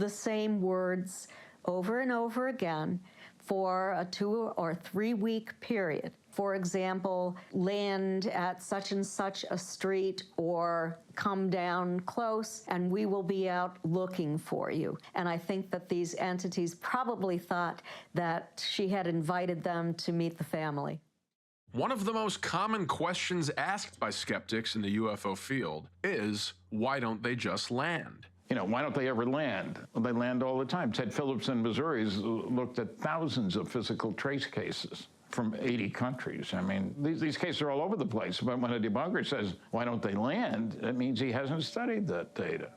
the same words over and over again for a 2 or 3 week period. For example, land at such and such a street, or come down close and we will be out looking for you. And I think that these entities probably thought that she had invited them to meet the family. One of the most common questions asked by skeptics in the UFO field is, why don't they just land? You know, why don't they ever land? Well, they land all the time. Ted Phillips in Missouri has looked at thousands of physical trace cases from 80 countries. I mean, these cases are all over the place. But when a debunker says, why don't they land, that means he hasn't studied that data.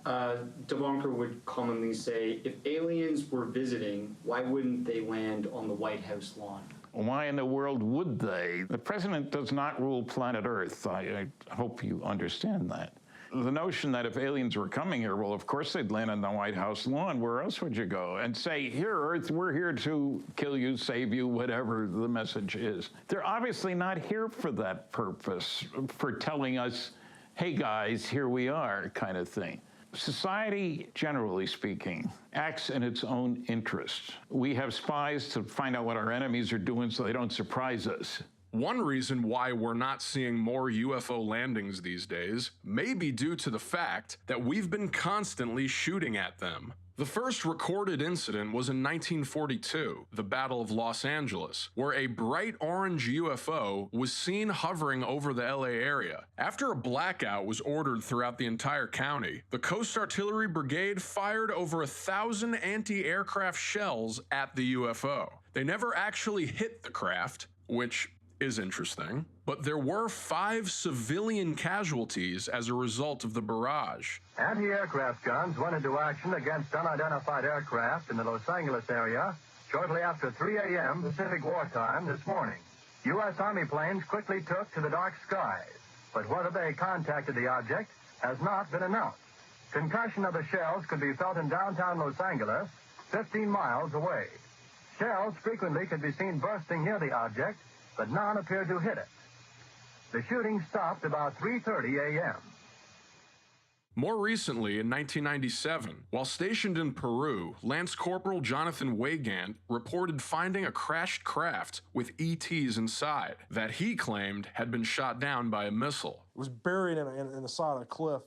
Debunker would commonly say, if aliens were visiting, why wouldn't they land on the White House lawn? Why in the world would they? The president does not rule planet Earth. I hope you understand that. The notion that if aliens were coming here, well, of course they'd land on the White House lawn. Where else would you go? And say, here, Earth, we're here to kill you, save you, whatever the message is. They're obviously not here for that purpose, for telling us, hey, guys, here we are, kind of thing. Society, generally speaking, acts in its own interest. We have spies to find out what our enemies are doing so they don't surprise us. One reason why we're not seeing more UFO landings these days may be due to the fact that we've been constantly shooting at them. The first recorded incident was in 1942, the Battle of Los Angeles, where a bright orange UFO was seen hovering over the LA area. After a blackout was ordered throughout the entire county, the Coast Artillery Brigade fired over 1,000 anti-aircraft shells at the UFO. They never actually hit the craft, which is interesting, but there were 5 civilian casualties as a result of the barrage. Anti-aircraft guns went into action against unidentified aircraft in the Los Angeles area shortly after 3 a.m. Pacific wartime this morning. U.S. Army planes quickly took to the dark skies, but whether they contacted the object has not been announced. Concussion of the shells could be felt in downtown Los Angeles, 15 miles away. Shells frequently could be seen bursting near the object, but none appeared to hit it. The shooting stopped about 3:30 a.m. More recently, in 1997, while stationed in Peru, Lance Corporal Jonathan Weygandt reported finding a crashed craft with ETs inside that he claimed had been shot down by a missile. It was buried in the side of a cliff.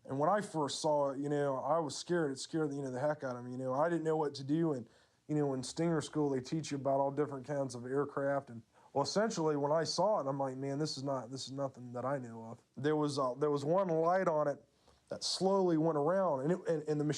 And when I first saw it, I was scared. It scared the heck out of me. I didn't know what to do. And, in Stinger School, they teach you about all different kinds of aircraft. And well, essentially, when I saw it, I'm like, man, this is nothing that I knew of. There was one light on it that slowly went around, and the machine